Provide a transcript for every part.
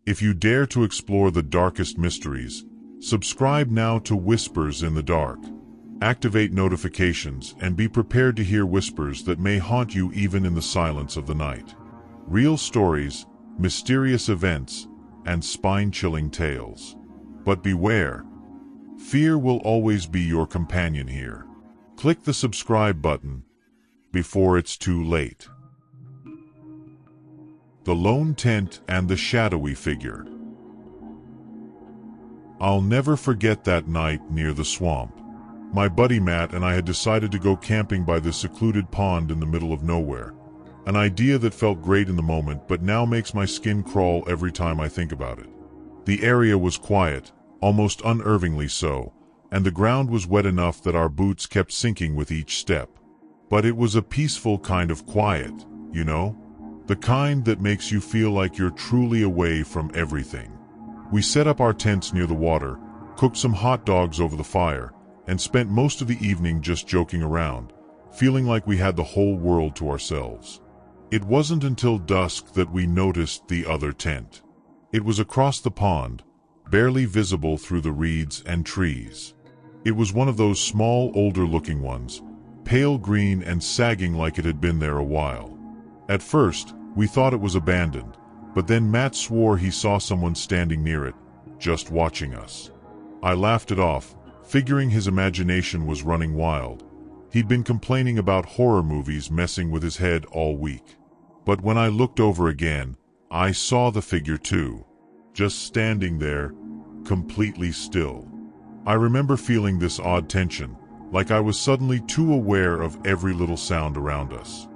If you dare to explore the darkest mysteries, subscribe now to Whispers in the Dark. Activate notifications and be prepared to hear whispers that may haunt you even in the silence of the night. Real stories, mysterious events, and spine-chilling tales. But beware, fear will always be your companion here. Click the subscribe button before it's too late. The lone tent and the shadowy figure. I'll never forget that night near the swamp. My buddy Matt and I had decided to go camping by this secluded pond in the middle of nowhere. An idea that felt great in the moment but now makes my skin crawl every time I think about it. The area was quiet, almost unnervingly so, and the ground was wet enough that our boots kept sinking with each step. But it was a peaceful kind of quiet, you know? The kind that makes you feel like you're truly away from everything. We set up our tents near the water, cooked some hot dogs over the fire, and spent most of the evening just joking around, feeling like we had the whole world to ourselves. It wasn't until dusk that we noticed the other tent. It was across the pond, barely visible through the reeds and trees. It was one of those small, older-looking ones, pale green and sagging like it had been there a while. At first, we thought it was abandoned, but then Matt swore he saw someone standing near it, just watching us. I laughed it off, figuring his imagination was running wild. He'd been complaining about horror movies messing with his head all week. But when I looked over again, I saw the figure too, just standing there, completely still. I remember feeling this odd tension, like I was suddenly too aware of every little sound around us.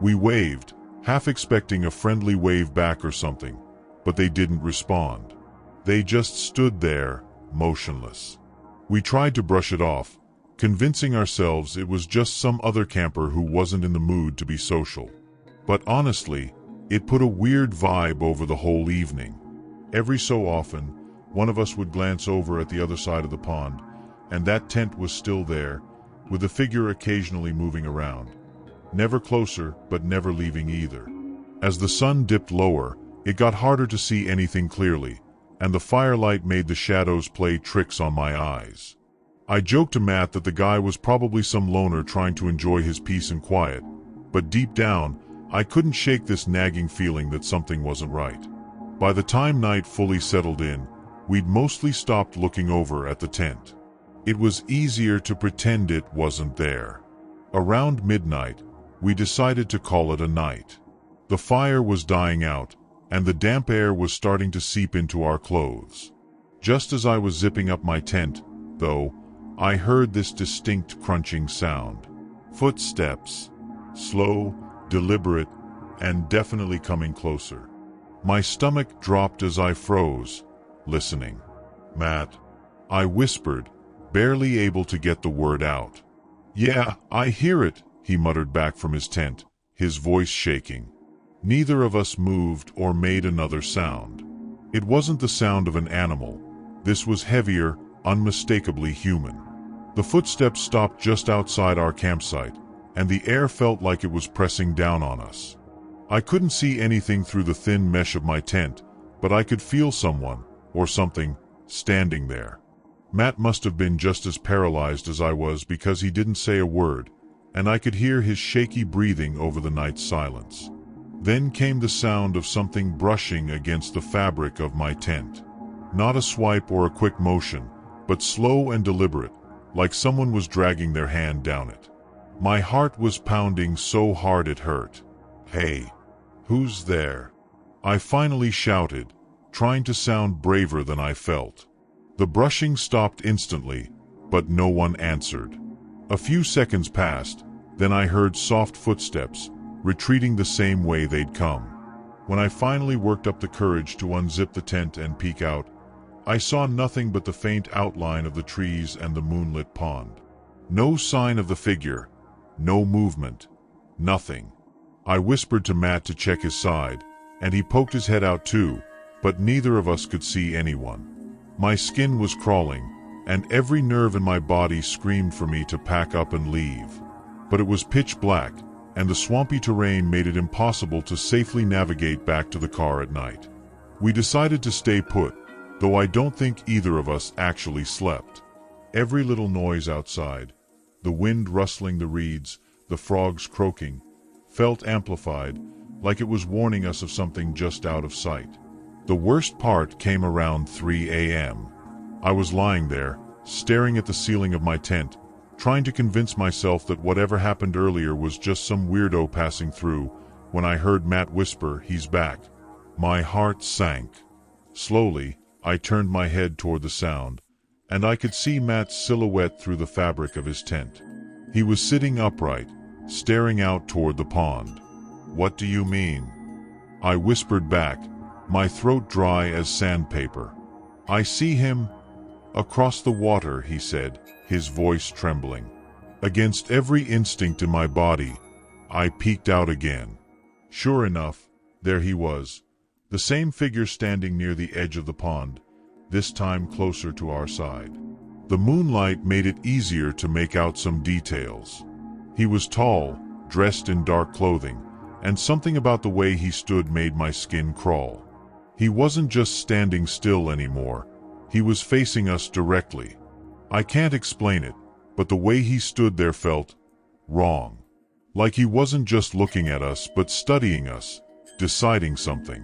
We waved, half expecting a friendly wave back or something, but they didn't respond. They just stood there, motionless. We tried to brush it off, convincing ourselves it was just some other camper who wasn't in the mood to be social. But honestly, it put a weird vibe over the whole evening. Every so often, one of us would glance over at the other side of the pond, and that tent was still there, with the figure occasionally moving around. Never closer, but never leaving either. As the sun dipped lower, it got harder to see anything clearly, and the firelight made the shadows play tricks on my eyes. I joked to Matt that the guy was probably some loner trying to enjoy his peace and quiet, but deep down, I couldn't shake this nagging feeling that something wasn't right. By the time night fully settled in, we'd mostly stopped looking over at the tent. It was easier to pretend it wasn't there. Around midnight, we decided to call it a night. The fire was dying out, and the damp air was starting to seep into our clothes. Just as I was zipping up my tent, though, I heard this distinct crunching sound. Footsteps. Slow, deliberate, and definitely coming closer. My stomach dropped as I froze, listening. "Matt," I whispered, barely able to get the word out. "Yeah, I hear it," he muttered back from his tent, his voice shaking. Neither of us moved or made another sound. It wasn't the sound of an animal. This was heavier, unmistakably human. The footsteps stopped just outside our campsite, and the air felt like it was pressing down on us. I couldn't see anything through the thin mesh of my tent, but I could feel someone, or something, standing there. Matt must have been just as paralyzed as I was because he didn't say a word, and I could hear his shaky breathing over the night's silence. Then came the sound of something brushing against the fabric of my tent. Not a swipe or a quick motion, but slow and deliberate, like someone was dragging their hand down it. My heart was pounding so hard it hurt. "Hey, who's there?" I finally shouted, trying to sound braver than I felt. The brushing stopped instantly, but no one answered. A few seconds passed, then I heard soft footsteps, retreating the same way they'd come. When I finally worked up the courage to unzip the tent and peek out, I saw nothing but the faint outline of the trees and the moonlit pond. No sign of the figure, no movement, nothing. I whispered to Matt to check his side, and he poked his head out too, but neither of us could see anyone. My skin was crawling, and every nerve in my body screamed for me to pack up and leave. But it was pitch black, and the swampy terrain made it impossible to safely navigate back to the car at night. We decided to stay put, though I don't think either of us actually slept. Every little noise outside, the wind rustling the reeds, the frogs croaking, felt amplified, like it was warning us of something just out of sight. The worst part came around 3 a.m. I was lying there, staring at the ceiling of my tent, trying to convince myself that whatever happened earlier was just some weirdo passing through, when I heard Matt whisper, "He's back." My heart sank. Slowly, I turned my head toward the sound, and I could see Matt's silhouette through the fabric of his tent. He was sitting upright, staring out toward the pond. "What do you mean?" I whispered back, my throat dry as sandpaper. "I see him across the water," he said, his voice trembling. Against every instinct in my body, I peeked out again. Sure enough, there he was, the same figure standing near the edge of the pond, this time closer to our side. The moonlight made it easier to make out some details. He was tall, dressed in dark clothing, and something about the way he stood made my skin crawl. He wasn't just standing still anymore, he was facing us directly. I can't explain it, but the way he stood there felt wrong. Like he wasn't just looking at us, but studying us, deciding something.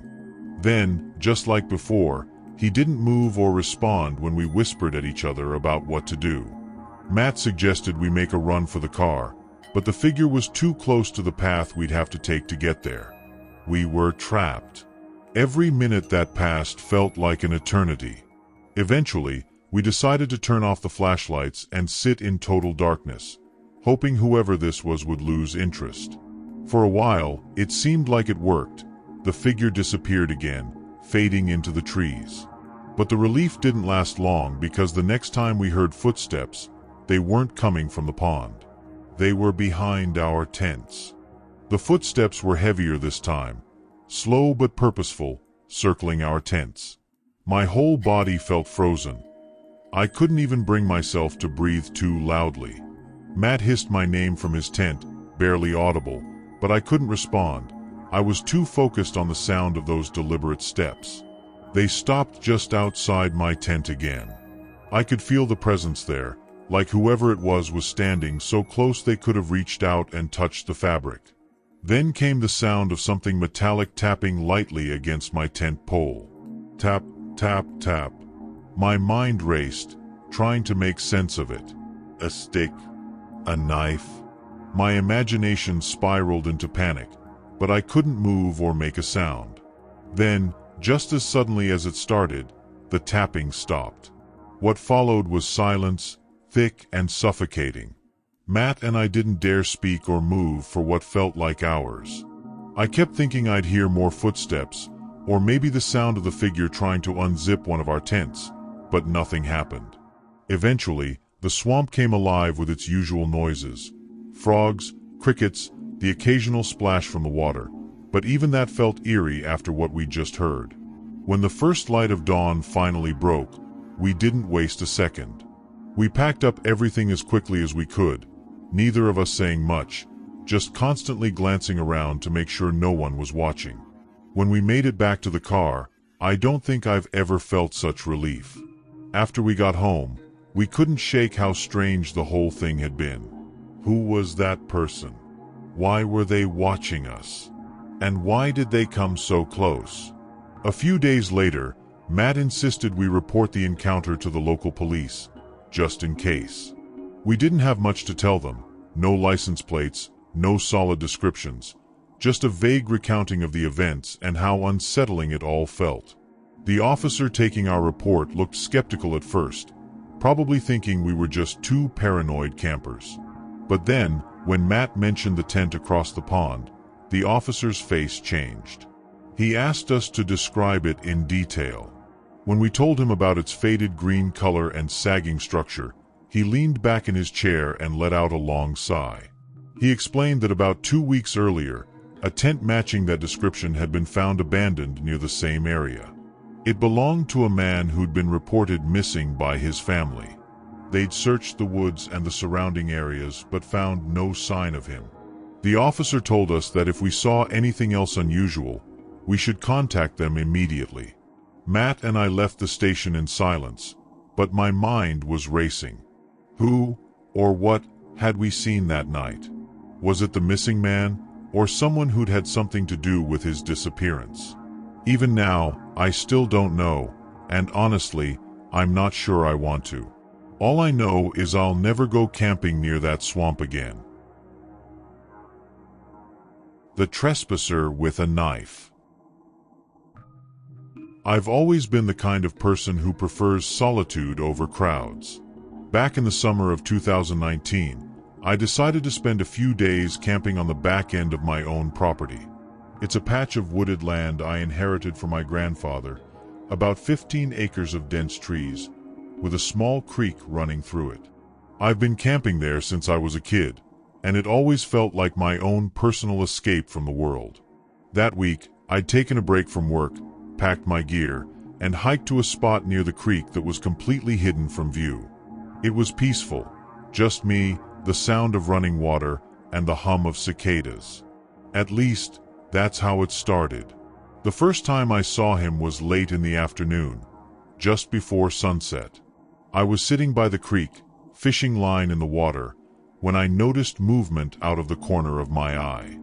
Then, just like before, he didn't move or respond when we whispered at each other about what to do. Matt suggested we make a run for the car, but the figure was too close to the path we'd have to take to get there. We were trapped. Every minute that passed felt like an eternity. Eventually, we decided to turn off the flashlights and sit in total darkness, hoping whoever this was would lose interest. For a while, it seemed like it worked. The figure disappeared again, fading into the trees. But the relief didn't last long, because the next time we heard footsteps, they weren't coming from the pond. They were behind our tents. The footsteps were heavier this time, slow but purposeful, circling our tents. My whole body felt frozen. I couldn't even bring myself to breathe too loudly. Matt hissed my name from his tent, barely audible, but I couldn't respond. I was too focused on the sound of those deliberate steps. They stopped just outside my tent again. I could feel the presence there, like whoever it was standing so close they could have reached out and touched the fabric. Then came the sound of something metallic tapping lightly against my tent pole. Tap, tap, tap. My mind raced, trying to make sense of it. A stick? A knife? My imagination spiraled into panic, but I couldn't move or make a sound. Then, just as suddenly as it started, the tapping stopped. What followed was silence, thick and suffocating. Matt and I didn't dare speak or move for what felt like hours. I kept thinking I'd hear more footsteps, or maybe the sound of the figure trying to unzip one of our tents, but nothing happened. Eventually, the swamp came alive with its usual noises. Frogs, crickets, the occasional splash from the water, but even that felt eerie after what we'd just heard. When the first light of dawn finally broke, we didn't waste a second. We packed up everything as quickly as we could, neither of us saying much, just constantly glancing around to make sure no one was watching. When we made it back to the car, I don't think I've ever felt such relief. After we got home, we couldn't shake how strange the whole thing had been. Who was that person? Why were they watching us? And why did they come so close? A few days later, Matt insisted we report the encounter to the local police, just in case. We didn't have much to tell them, no license plates, no solid descriptions, just a vague recounting of the events and how unsettling it all felt. The officer taking our report looked skeptical at first, probably thinking we were just two paranoid campers. But then, when Matt mentioned the tent across the pond, the officer's face changed. He asked us to describe it in detail. When we told him about its faded green color and sagging structure, he leaned back in his chair and let out a long sigh. He explained that about 2 weeks earlier, a tent matching that description had been found abandoned near the same area. It belonged to a man who'd been reported missing by his family. They'd searched the woods and the surrounding areas but found no sign of him. The officer told us that if we saw anything else unusual, we should contact them immediately. Matt and I left the station in silence, but my mind was racing. Who, or what, had we seen that night? Was it the missing man, or someone who'd had something to do with his disappearance? Even now, I still don't know, and honestly, I'm not sure I want to. All I know is I'll never go camping near that swamp again. The trespasser with a knife. I've always been the kind of person who prefers solitude over crowds. Back in the summer of 2019, I decided to spend a few days camping on the back end of my own property. It's a patch of wooded land I inherited from my grandfather, about 15 acres of dense trees, with a small creek running through it. I've been camping there since I was a kid, and it always felt like my own personal escape from the world. That week, I'd taken a break from work, packed my gear, and hiked to a spot near the creek that was completely hidden from view. It was peaceful, just me, the sound of running water, and the hum of cicadas. At least, that's how it started. The first time I saw him was late in the afternoon, just before sunset. I was sitting by the creek, fishing line in the water, when I noticed movement out of the corner of my eye.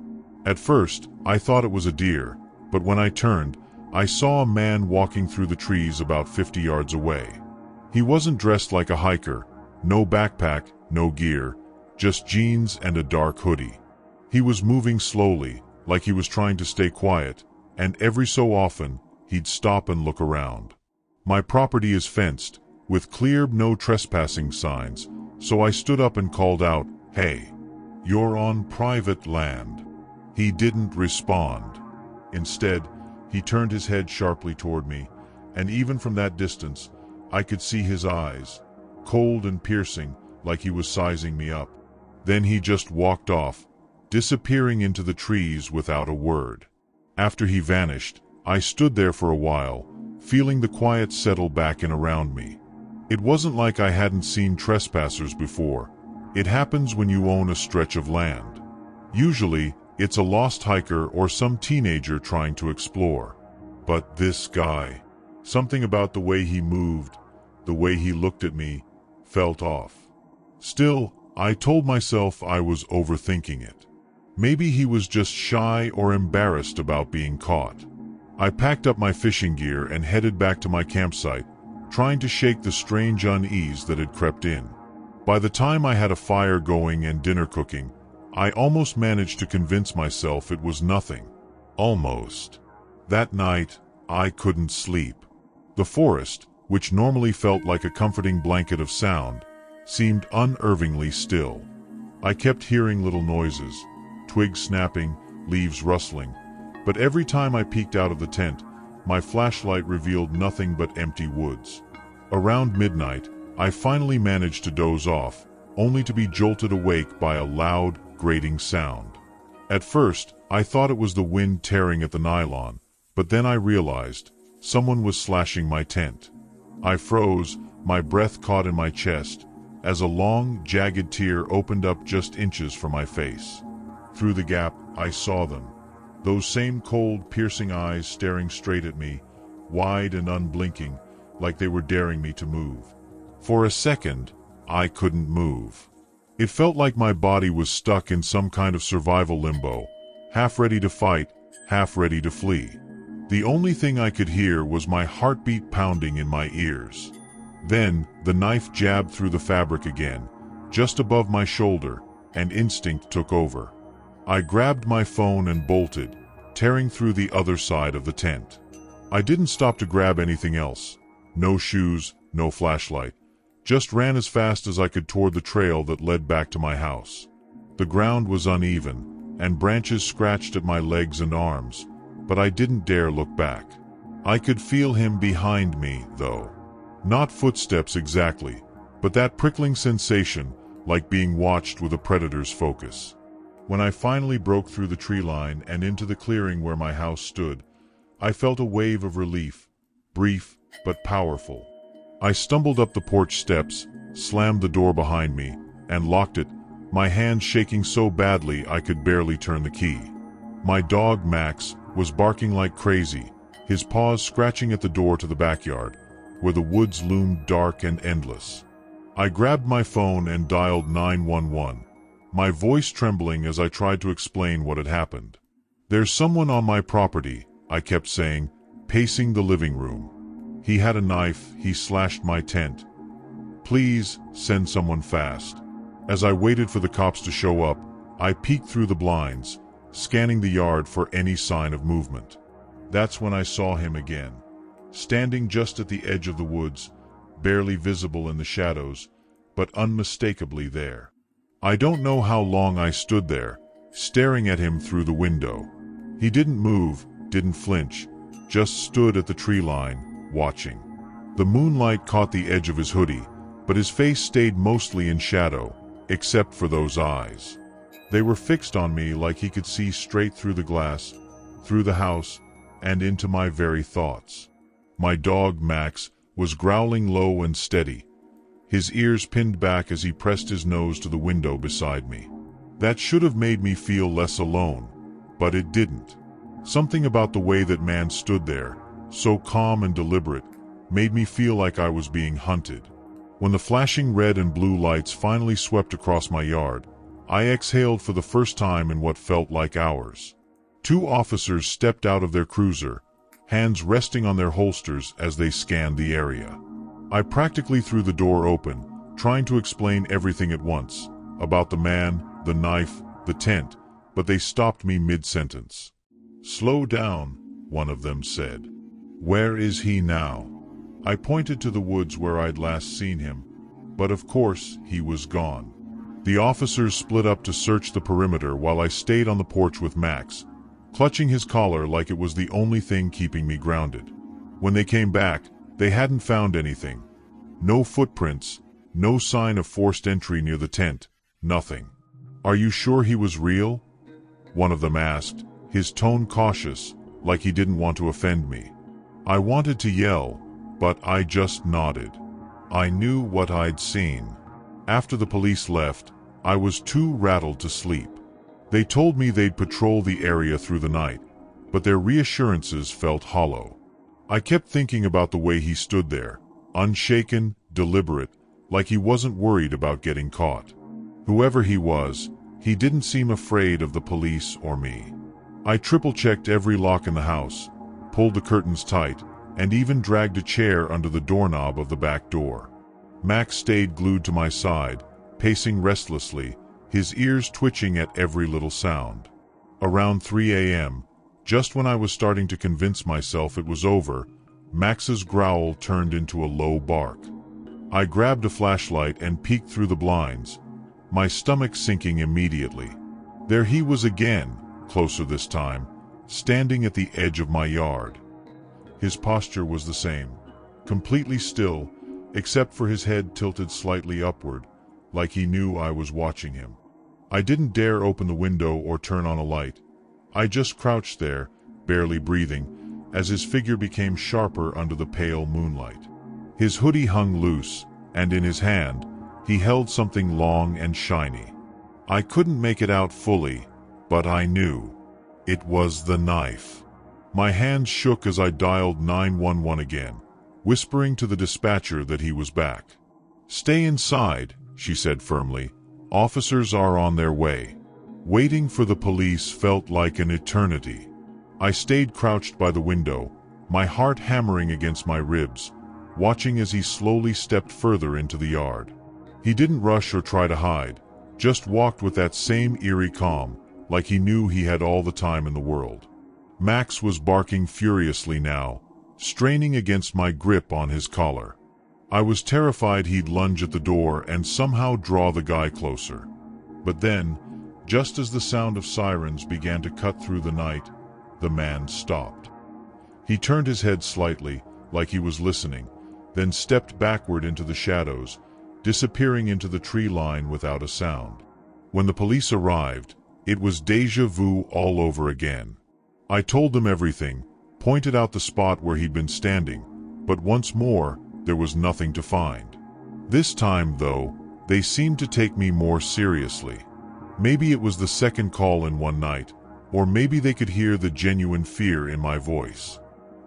At first, I thought it was a deer, but when I turned, I saw a man walking through the trees about 50 yards away. He wasn't dressed like a hiker, no backpack, no gear, just jeans and a dark hoodie. He was moving slowly, like he was trying to stay quiet, and every so often, he'd stop and look around. My property is fenced, with clear no trespassing signs, so I stood up and called out, "Hey, you're on private land." He didn't respond. Instead, he turned his head sharply toward me, and even from that distance, I could see his eyes, cold and piercing, like he was sizing me up. Then he just walked off, disappearing into the trees without a word. After he vanished, I stood there for a while, feeling the quiet settle back in around me. It wasn't like I hadn't seen trespassers before. It happens when you own a stretch of land. Usually, it's a lost hiker or some teenager trying to explore. But this guy, something about the way he moved, the way he looked at me, felt off. Still, I told myself I was overthinking it. Maybe he was just shy or embarrassed about being caught. I packed up my fishing gear and headed back to my campsite, trying to shake the strange unease that had crept in. By the time I had a fire going and dinner cooking, I almost managed to convince myself it was nothing. Almost. That night, I couldn't sleep. The forest, which normally felt like a comforting blanket of sound, seemed unnervingly still. I kept hearing little noises, twigs snapping, leaves rustling, but every time I peeked out of the tent, my flashlight revealed nothing but empty woods. Around midnight, I finally managed to doze off, only to be jolted awake by a loud, grating sound. At first, I thought it was the wind tearing at the nylon, but then I realized someone was slashing my tent. I froze, my breath caught in my chest, as a long, jagged tear opened up just inches from my face. Through the gap, I saw them. Those same cold, piercing eyes staring straight at me, wide and unblinking, like they were daring me to move. For a second, I couldn't move. It felt like my body was stuck in some kind of survival limbo, half ready to fight, half ready to flee. The only thing I could hear was my heartbeat pounding in my ears. Then, the knife jabbed through the fabric again, just above my shoulder, and instinct took over. I grabbed my phone and bolted, tearing through the other side of the tent. I didn't stop to grab anything else. No shoes, no flashlight. Just ran as fast as I could toward the trail that led back to my house. The ground was uneven, and branches scratched at my legs and arms, but I didn't dare look back. I could feel him behind me, though. Not footsteps exactly, but that prickling sensation, like being watched with a predator's focus. When I finally broke through the tree line and into the clearing where my house stood, I felt a wave of relief, brief but powerful. I stumbled up the porch steps, slammed the door behind me, and locked it, my hands shaking so badly I could barely turn the key. My dog, Max, was barking like crazy, his paws scratching at the door to the backyard, where the woods loomed dark and endless. I grabbed my phone and dialed 911, my voice trembling as I tried to explain what had happened. "There's someone on my property," I kept saying, pacing the living room. "He had a knife, he slashed my tent. Please, send someone fast." As I waited for the cops to show up, I peeked through the blinds, scanning the yard for any sign of movement. That's when I saw him again, standing just at the edge of the woods, barely visible in the shadows, but unmistakably there. I don't know how long I stood there, staring at him through the window. He didn't move, didn't flinch, just stood at the tree line, watching. The moonlight caught the edge of his hoodie, but his face stayed mostly in shadow, except for those eyes. They were fixed on me like he could see straight through the glass, through the house, and into my very thoughts. My dog, Max, was growling low and steady, his ears pinned back as he pressed his nose to the window beside me. That should have made me feel less alone, but it didn't. Something about the way that man stood there, so calm and deliberate, made me feel like I was being hunted. When the flashing red and blue lights finally swept across my yard, I exhaled for the first time in what felt like hours. 2 officers stepped out of their cruiser, hands resting on their holsters as they scanned the area. I practically threw the door open, trying to explain everything at once, about the man, the knife, the tent, but they stopped me mid-sentence. "Slow down," one of them said. "Where is he now?" I pointed to the woods where I'd last seen him, but of course he was gone. The officers split up to search the perimeter while I stayed on the porch with Max, clutching his collar like it was the only thing keeping me grounded. When they came back, they hadn't found anything. No footprints, no sign of forced entry near the tent, nothing. "Are you sure he was real?" one of them asked, his tone cautious, like he didn't want to offend me. I wanted to yell, but I just nodded. I knew what I'd seen. After the police left, I was too rattled to sleep. They told me they'd patrol the area through the night, but their reassurances felt hollow. I kept thinking about the way he stood there, unshaken, deliberate, like he wasn't worried about getting caught. Whoever he was, he didn't seem afraid of the police or me. I triple-checked every lock in the house, pulled the curtains tight, and even dragged a chair under the doorknob of the back door. Max stayed glued to my side, pacing restlessly, his ears twitching at every little sound. Around 3 a.m., just when I was starting to convince myself it was over, Max's growl turned into a low bark. I grabbed a flashlight and peeked through the blinds, my stomach sinking immediately. There he was again, closer this time, standing at the edge of my yard. His posture was the same, completely still, except for his head tilted slightly upward, like he knew I was watching him. I didn't dare open the window or turn on a light. I just crouched there, barely breathing, as his figure became sharper under the pale moonlight. His hoodie hung loose, and in his hand, he held something long and shiny. I couldn't make it out fully, but I knew. It was the knife. My hands shook as I dialed 911 again, whispering to the dispatcher that he was back. "Stay inside," she said firmly. "Officers are on their way." Waiting for the police felt like an eternity. I stayed crouched by the window, my heart hammering against my ribs, watching as he slowly stepped further into the yard. He didn't rush or try to hide, just walked with that same eerie calm, like he knew he had all the time in the world. Max was barking furiously now, straining against my grip on his collar. I was terrified he'd lunge at the door and somehow draw the guy closer. But then, just as the sound of sirens began to cut through the night, the man stopped. He turned his head slightly, like he was listening, then stepped backward into the shadows, disappearing into the tree line without a sound. When the police arrived, it was déjà vu all over again. I told them everything, pointed out the spot where he'd been standing, but once more, there was nothing to find. This time, though, they seemed to take me more seriously. Maybe it was the second call in one night, or maybe they could hear the genuine fear in my voice.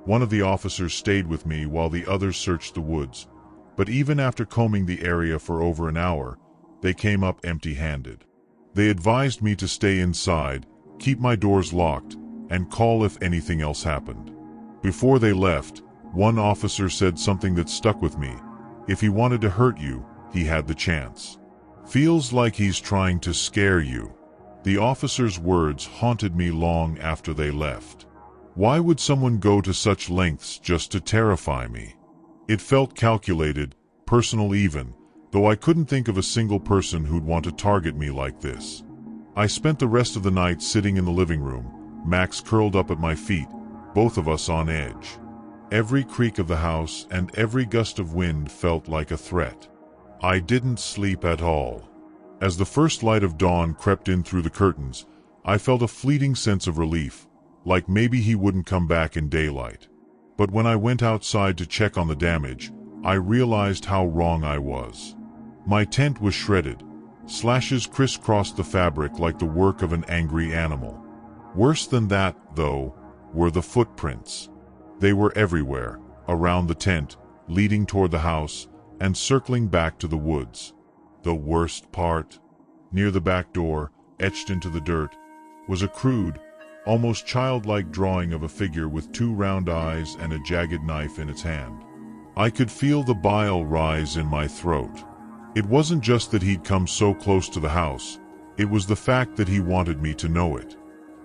One of the officers stayed with me while the others searched the woods, but even after combing the area for over an hour, they came up empty-handed. They advised me to stay inside, keep my doors locked, and call if anything else happened. Before they left, one officer said something that stuck with me. If he wanted to hurt you, he had the chance. Feels like he's trying to scare you. The officer's words haunted me long after they left. Why would someone go to such lengths just to terrify me? It felt calculated, personal even, though I couldn't think of a single person who'd want to target me like this. I spent the rest of the night sitting in the living room, Max curled up at my feet, both of us on edge. Every creak of the house and every gust of wind felt like a threat. I didn't sleep at all. As the first light of dawn crept in through the curtains, I felt a fleeting sense of relief, like maybe he wouldn't come back in daylight. But when I went outside to check on the damage, I realized how wrong I was. My tent was shredded. Slashes crisscrossed the fabric like the work of an angry animal. Worse than that, though, were the footprints. They were everywhere, around the tent, leading toward the house, and circling back to the woods. The worst part? Near the back door, etched into the dirt, was a crude, almost childlike drawing of a figure with two round eyes and a jagged knife in its hand. I could feel the bile rise in my throat. It wasn't just that he'd come so close to the house, it was the fact that he wanted me to know it.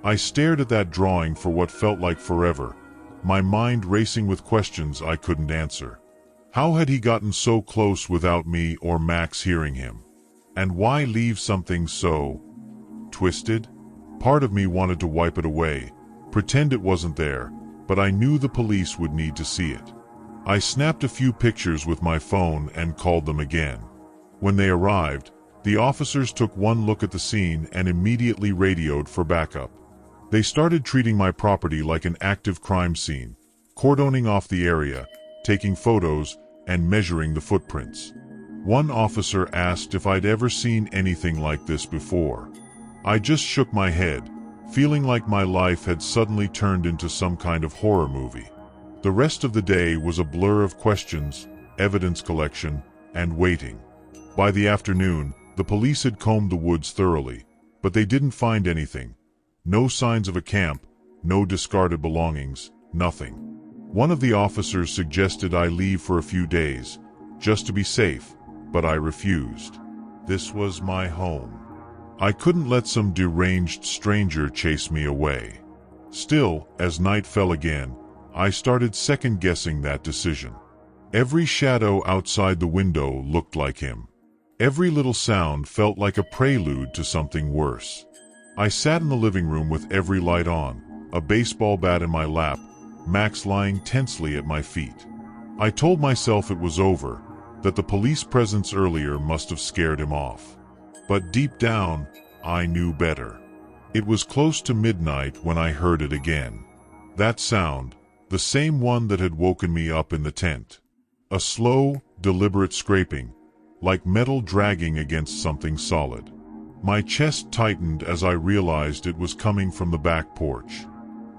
I stared at that drawing for what felt like forever, my mind racing with questions I couldn't answer. How had he gotten so close without me or Max hearing him? And why leave something so twisted? Part of me wanted to wipe it away, pretend it wasn't there, but I knew the police would need to see it. I snapped a few pictures with my phone and called them again. When they arrived, the officers took one look at the scene and immediately radioed for backup. They started treating my property like an active crime scene, cordoning off the area, taking photos, and measuring the footprints. One officer asked if I'd ever seen anything like this before. I just shook my head, feeling like my life had suddenly turned into some kind of horror movie. The rest of the day was a blur of questions, evidence collection, and waiting. By the afternoon, the police had combed the woods thoroughly, but they didn't find anything. No signs of a camp, no discarded belongings, nothing. One of the officers suggested I leave for a few days, just to be safe, but I refused. This was my home. I couldn't let some deranged stranger chase me away. Still, as night fell again, I started second-guessing that decision. Every shadow outside the window looked like him. Every little sound felt like a prelude to something worse. I sat in the living room with every light on, a baseball bat in my lap, Max lying tensely at my feet. I told myself it was over, that the police presence earlier must have scared him off. But deep down, I knew better. It was close to midnight when I heard it again. That sound, the same one that had woken me up in the tent. A slow, deliberate scraping, like metal dragging against something solid. My chest tightened as I realized it was coming from the back porch.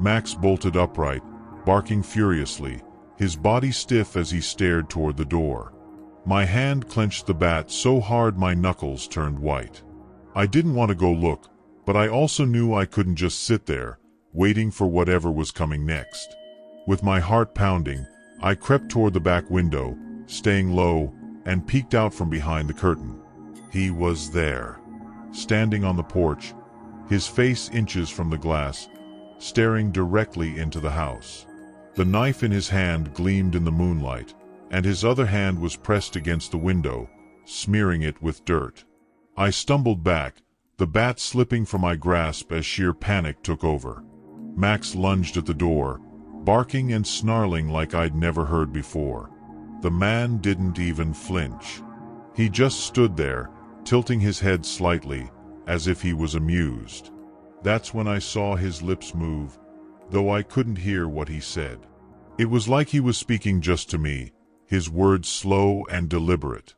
Max bolted upright, barking furiously, his body stiff as he stared toward the door. My hand clenched the bat so hard my knuckles turned white. I didn't want to go look, but I also knew I couldn't just sit there, waiting for whatever was coming next. With my heart pounding, I crept toward the back window, staying low, and peeked out from behind the curtain. He was there, standing on the porch, his face inches from the glass, staring directly into the house. The knife in his hand gleamed in the moonlight, and his other hand was pressed against the window, smearing it with dirt. I stumbled back, the bat slipping from my grasp as sheer panic took over. Max lunged at the door, barking and snarling like I'd never heard before. The man didn't even flinch. He just stood there, tilting his head slightly, as if he was amused. That's when I saw his lips move, though I couldn't hear what he said. It was like he was speaking just to me, his words slow and deliberate.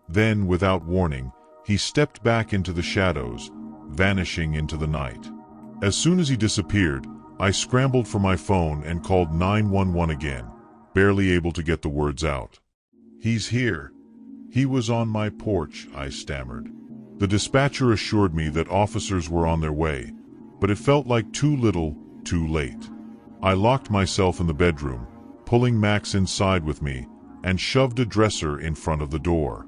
Then, without warning, he stepped back into the shadows, vanishing into the night. As soon as he disappeared, I scrambled for my phone and called 911 again, barely able to get the words out. "He's here. He was on my porch," I stammered. The dispatcher assured me that officers were on their way, but it felt like too little, too late. I locked myself in the bedroom, pulling Max inside with me, and shoved a dresser in front of the door.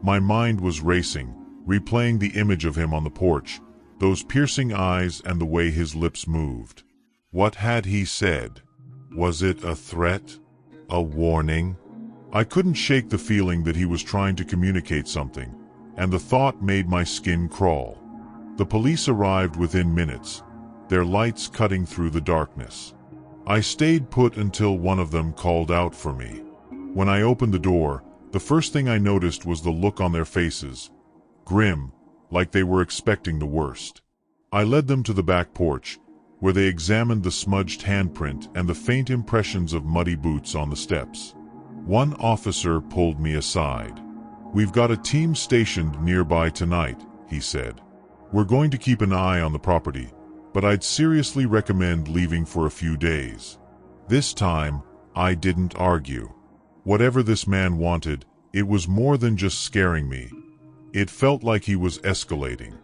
My mind was racing, replaying the image of him on the porch, those piercing eyes and the way his lips moved. What had he said? Was it a threat? A warning? I couldn't shake the feeling that he was trying to communicate something, and the thought made my skin crawl. The police arrived within minutes, their lights cutting through the darkness. I stayed put until one of them called out for me. When I opened the door, the first thing I noticed was the look on their faces. Grim, like they were expecting the worst. I led them to the back porch, where they examined the smudged handprint and the faint impressions of muddy boots on the steps. One officer pulled me aside. "We've got a team stationed nearby tonight," he said. "We're going to keep an eye on the property, but I'd seriously recommend leaving for a few days." This time, I didn't argue. Whatever this man wanted, it was more than just scaring me. It felt like he was escalating.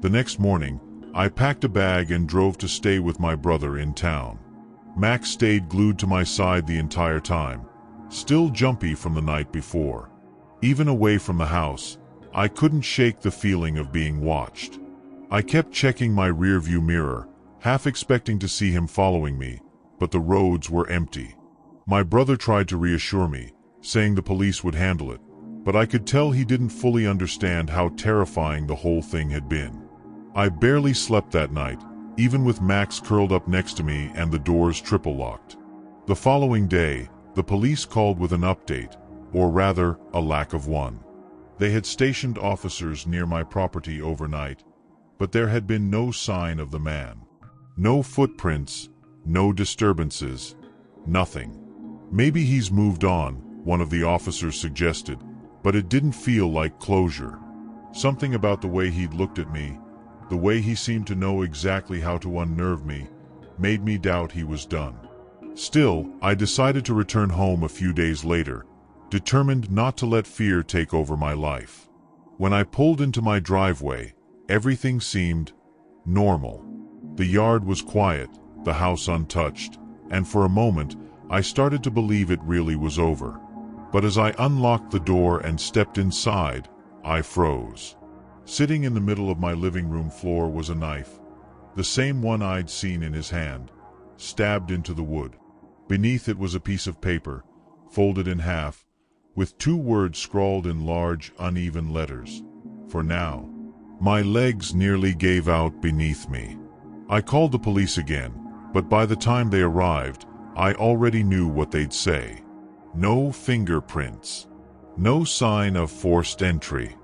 The next morning, I packed a bag and drove to stay with my brother in town. Max stayed glued to my side the entire time, still jumpy from the night before. Even away from the house, I couldn't shake the feeling of being watched. I kept checking my rearview mirror, half expecting to see him following me, but the roads were empty. My brother tried to reassure me, saying the police would handle it, but I could tell he didn't fully understand how terrifying the whole thing had been. I barely slept that night, even with Max curled up next to me and the doors triple locked. The following day, the police called with an update, or rather, a lack of one. They had stationed officers near my property overnight, but there had been no sign of the man. No footprints, no disturbances, nothing. "Maybe he's moved on," one of the officers suggested, but it didn't feel like closure. Something about the way he'd looked at me, the way he seemed to know exactly how to unnerve me, made me doubt he was done. Still, I decided to return home a few days later, determined not to let fear take over my life. When I pulled into my driveway, everything seemed normal. The yard was quiet, the house untouched, and for a moment, I started to believe it really was over. But as I unlocked the door and stepped inside, I froze. Sitting in the middle of my living room floor was a knife, the same one I'd seen in his hand, stabbed into the wood. Beneath it was a piece of paper, folded in half, with 2 words scrawled in large, uneven letters. "For now." My legs nearly gave out beneath me. I called the police again, but by the time they arrived, I already knew what they'd say. No fingerprints. No sign of forced entry.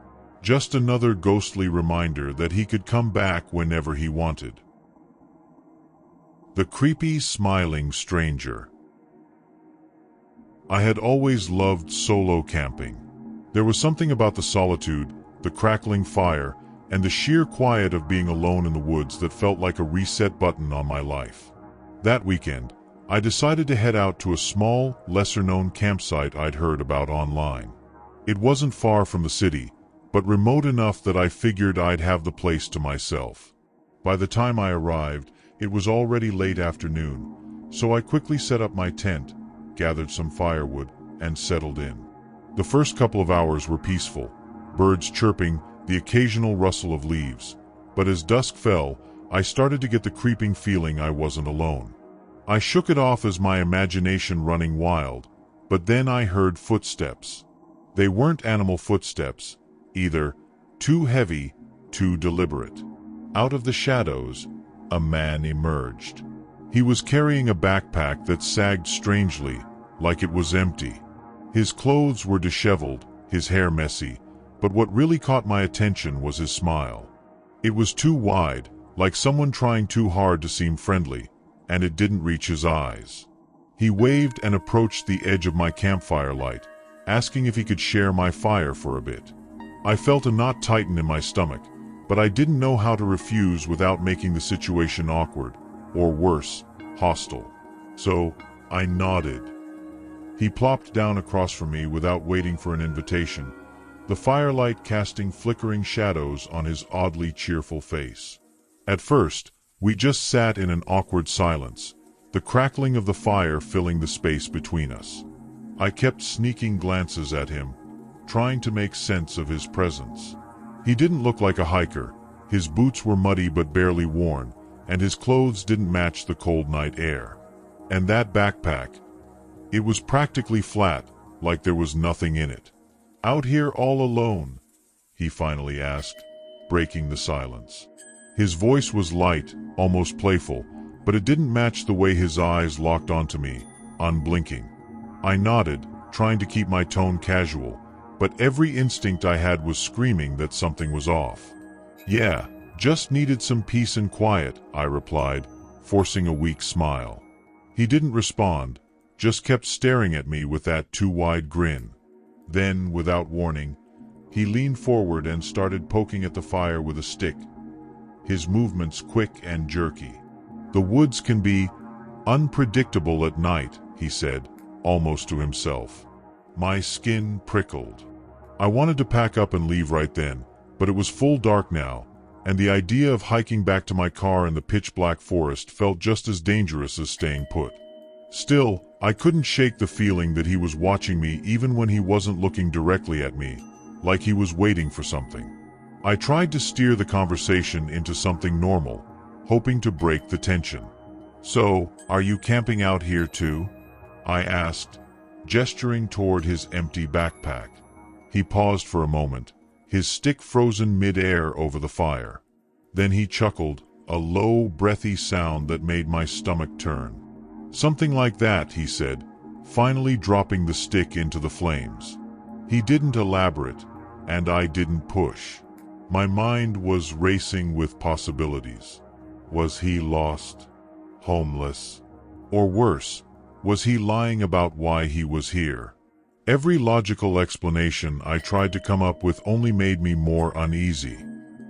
Just another ghostly reminder that he could come back whenever he wanted. The creepy, smiling stranger. I had always loved solo camping. There was something about the solitude, the crackling fire, and the sheer quiet of being alone in the woods that felt like a reset button on my life. That weekend, I decided to head out to a small, lesser-known campsite I'd heard about online. It wasn't far from the city, but remote enough that I figured I'd have the place to myself. By the time I arrived, it was already late afternoon, so I quickly set up my tent, gathered some firewood, and settled in. The first couple of hours were peaceful, birds chirping, the occasional rustle of leaves. But as dusk fell, I started to get the creeping feeling I wasn't alone. I shook it off as my imagination running wild, but then I heard footsteps. They weren't animal footsteps, either, too heavy, too deliberate. Out of the shadows, a man emerged. He was carrying a backpack that sagged strangely, like it was empty. His clothes were disheveled, his hair messy, but what really caught my attention was his smile. It was too wide, like someone trying too hard to seem friendly, and it didn't reach his eyes. He waved and approached the edge of my campfire light, asking if he could share my fire for a bit. I felt a knot tighten in my stomach, but I didn't know how to refuse without making the situation awkward, or worse, hostile. So, I nodded. He plopped down across from me without waiting for an invitation, the firelight casting flickering shadows on his oddly cheerful face. At first, we just sat in an awkward silence, the crackling of the fire filling the space between us. I kept sneaking glances at him, trying to make sense of his presence. He didn't look like a hiker. His boots were muddy but barely worn, and his clothes didn't match the cold night air. And that backpack, it was practically flat, like there was nothing in it. "Out here all alone?" he finally asked, breaking the silence. His voice was light, almost playful, but it didn't match the way his eyes locked onto me, unblinking. I nodded, trying to keep my tone casual, but every instinct I had was screaming that something was off. "Yeah, just needed some peace and quiet," I replied, forcing a weak smile. He didn't respond, just kept staring at me with that too wide grin. Then, without warning, he leaned forward and started poking at the fire with a stick, his movements quick and jerky. "The woods can be unpredictable at night," he said, almost to himself. My skin prickled. I wanted to pack up and leave right then, but it was full dark now, and the idea of hiking back to my car in the pitch-black forest felt just as dangerous as staying put. Still, I couldn't shake the feeling that he was watching me even when he wasn't looking directly at me, like he was waiting for something. I tried to steer the conversation into something normal, hoping to break the tension. "So, are you camping out here too?" I asked, gesturing toward his empty backpack. He paused for a moment, his stick frozen mid-air over the fire. Then he chuckled, a low, breathy sound that made my stomach turn. "Something like that," he said, finally dropping the stick into the flames. He didn't elaborate, and I didn't push. My mind was racing with possibilities. Was he lost? Homeless? Or worse, was he lying about why he was here? Every logical explanation I tried to come up with only made me more uneasy.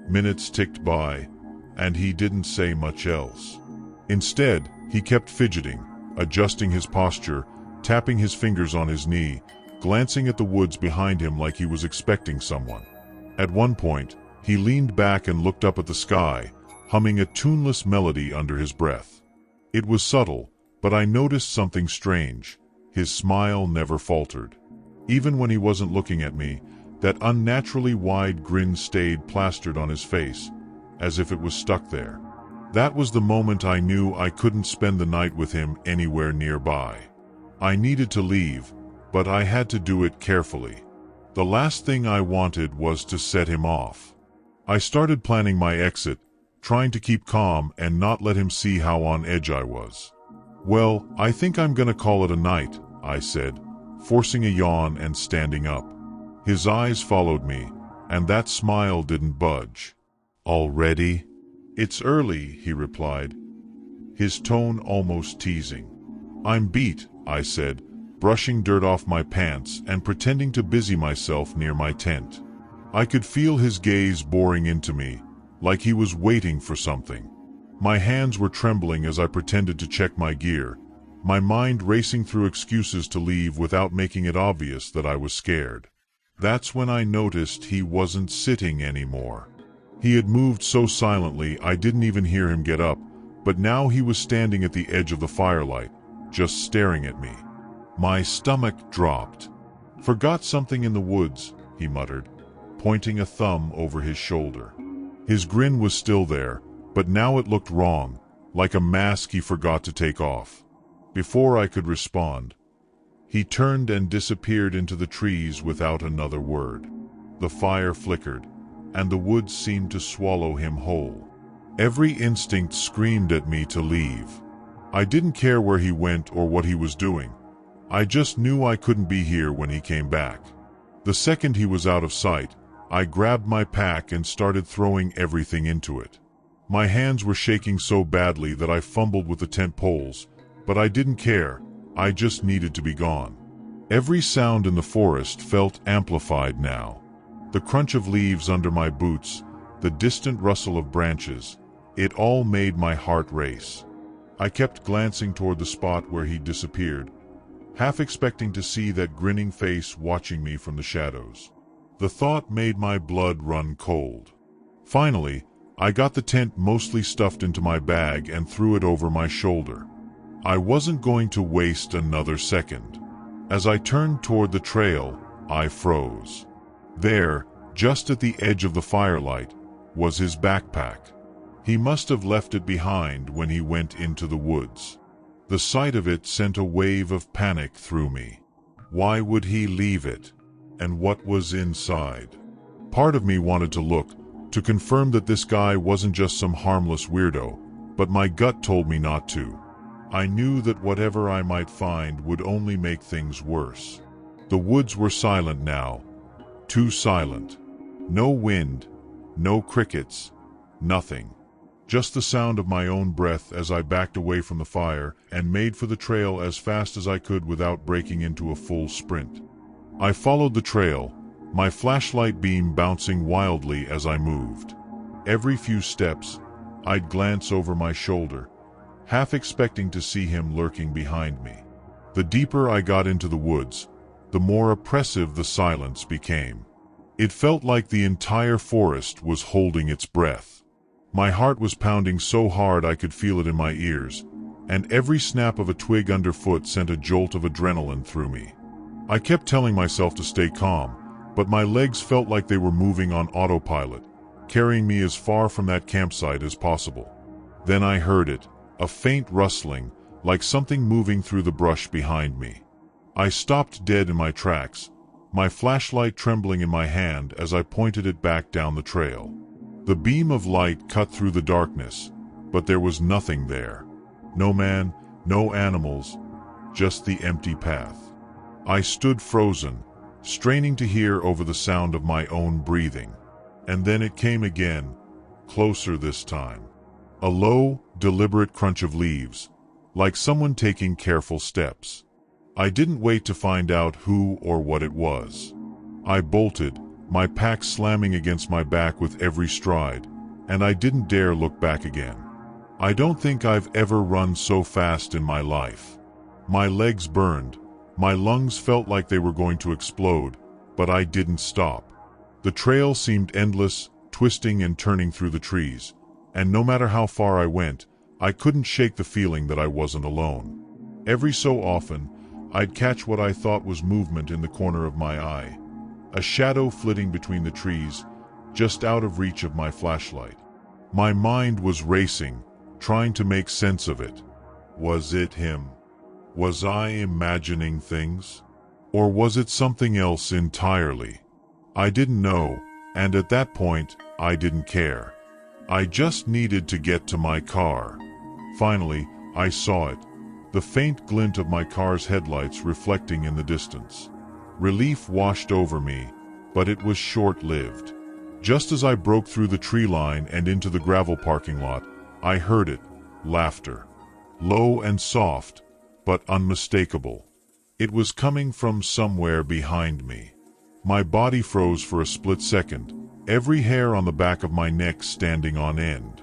Minutes ticked by, and he didn't say much else. Instead, he kept fidgeting, adjusting his posture, tapping his fingers on his knee, glancing at the woods behind him like he was expecting someone. At one point, he leaned back and looked up at the sky, humming a tuneless melody under his breath. It was subtle, but I noticed something strange. His smile never faltered. Even when he wasn't looking at me, that unnaturally wide grin stayed plastered on his face, as if it was stuck there. That was the moment I knew I couldn't spend the night with him anywhere nearby. I needed to leave, but I had to do it carefully. The last thing I wanted was to set him off. I started planning my exit, trying to keep calm and not let him see how on edge I was. "Well, I think I'm gonna call it a night," I said, forcing a yawn and standing up. His eyes followed me, and that smile didn't budge. "Already?" "It's early," he replied, his tone almost teasing. "I'm beat," I said, brushing dirt off my pants and pretending to busy myself near my tent. I could feel his gaze boring into me, like he was waiting for something. My hands were trembling as I pretended to check my gear, my mind racing through excuses to leave without making it obvious that I was scared. That's when I noticed he wasn't sitting anymore. He had moved so silently I didn't even hear him get up, but now he was standing at the edge of the firelight, just staring at me. My stomach dropped. "Forgot something in the woods," he muttered, pointing a thumb over his shoulder. His grin was still there, but now it looked wrong, like a mask he forgot to take off. Before I could respond, he turned and disappeared into the trees without another word. The fire flickered, and the woods seemed to swallow him whole. Every instinct screamed at me to leave. I didn't care where he went or what he was doing. I just knew I couldn't be here when he came back. The second he was out of sight, I grabbed my pack and started throwing everything into it. My hands were shaking so badly that I fumbled with the tent poles, but I didn't care. I just needed to be gone. Every sound in the forest felt amplified now. The crunch of leaves under my boots, the distant rustle of branches, it all made my heart race. I kept glancing toward the spot where he'd disappeared, half expecting to see that grinning face watching me from the shadows. The thought made my blood run cold. Finally, I got the tent mostly stuffed into my bag and threw it over my shoulder. I wasn't going to waste another second. As I turned toward the trail, I froze. There, just at the edge of the firelight, was his backpack. He must have left it behind when he went into the woods. The sight of it sent a wave of panic through me. Why would he leave it? And what was inside? Part of me wanted to look, to confirm that this guy wasn't just some harmless weirdo, but my gut told me not to. I knew that whatever I might find would only make things worse. The woods were silent now. Too silent. No wind, no crickets, nothing. Just the sound of my own breath as I backed away from the fire and made for the trail as fast as I could without breaking into a full sprint. I followed the trail, my flashlight beam bouncing wildly as I moved. Every few steps, I'd glance over my shoulder, half expecting to see him lurking behind me. The deeper I got into the woods, the more oppressive the silence became. It felt like the entire forest was holding its breath. My heart was pounding so hard I could feel it in my ears, and every snap of a twig underfoot sent a jolt of adrenaline through me. I kept telling myself to stay calm, but my legs felt like they were moving on autopilot, carrying me as far from that campsite as possible. Then I heard it, a faint rustling, like something moving through the brush behind me. I stopped dead in my tracks, my flashlight trembling in my hand as I pointed it back down the trail. The beam of light cut through the darkness, but there was nothing there. No man, no animals, just the empty path. I stood frozen, straining to hear over the sound of my own breathing. And then it came again, closer this time. A low, deliberate crunch of leaves, like someone taking careful steps. I didn't wait to find out who or what it was. I bolted, my pack slamming against my back with every stride, and I didn't dare look back again. I don't think I've ever run so fast in my life. My legs burned, my lungs felt like they were going to explode, but I didn't stop. The trail seemed endless, twisting and turning through the trees, and no matter how far I went, I couldn't shake the feeling that I wasn't alone. Every so often, I'd catch what I thought was movement in the corner of my eye, a shadow flitting between the trees, just out of reach of my flashlight. My mind was racing, trying to make sense of it. Was it him? Was I imagining things? Or was it something else entirely? I didn't know, and at that point, I didn't care. I just needed to get to my car. Finally, I saw it, the faint glint of my car's headlights reflecting in the distance. Relief washed over me, but it was short-lived. Just as I broke through the tree line and into the gravel parking lot, I heard it, laughter. Low and soft, but unmistakable. It was coming from somewhere behind me. My body froze for a split second, every hair on the back of my neck standing on end.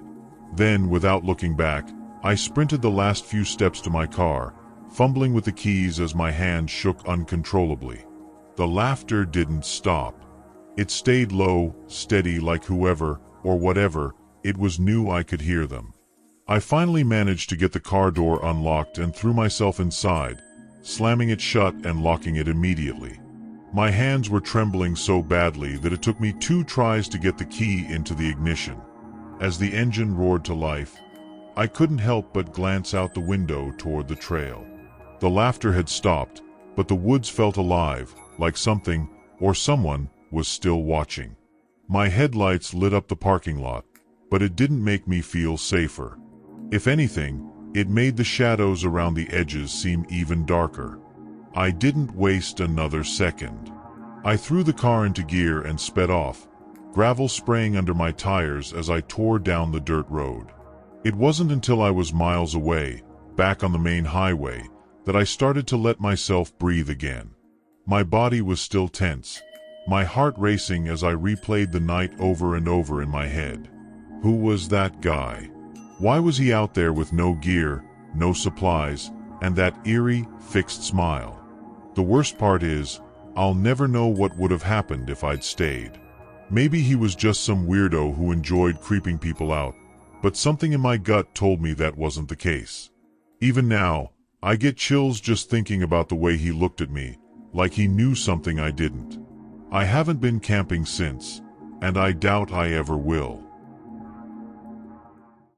Then, without looking back, I sprinted the last few steps to my car, fumbling with the keys as my hand shook uncontrollably. The laughter didn't stop. It stayed low, steady, like whoever, or whatever, it was knew I could hear them. I finally managed to get the car door unlocked and threw myself inside, slamming it shut and locking it immediately. My hands were trembling so badly that it took me 2 tries to get the key into the ignition. As the engine roared to life, I couldn't help but glance out the window toward the trail. The laughter had stopped, but the woods felt alive, like something, or someone, was still watching. My headlights lit up the parking lot, but it didn't make me feel safer. If anything, it made the shadows around the edges seem even darker. I didn't waste another second. I threw the car into gear and sped off, gravel spraying under my tires as I tore down the dirt road. It wasn't until I was miles away, back on the main highway, that I started to let myself breathe again. My body was still tense, my heart racing as I replayed the night over and over in my head. Who was that guy? Why was he out there with no gear, no supplies, and that eerie, fixed smile. The worst part is, I'll never know what would have happened if I'd stayed. Maybe he was just some weirdo who enjoyed creeping people out, but something in my gut told me that wasn't the case. Even now, I get chills just thinking about the way he looked at me, like he knew something I didn't. I haven't been camping since, and I doubt I ever will.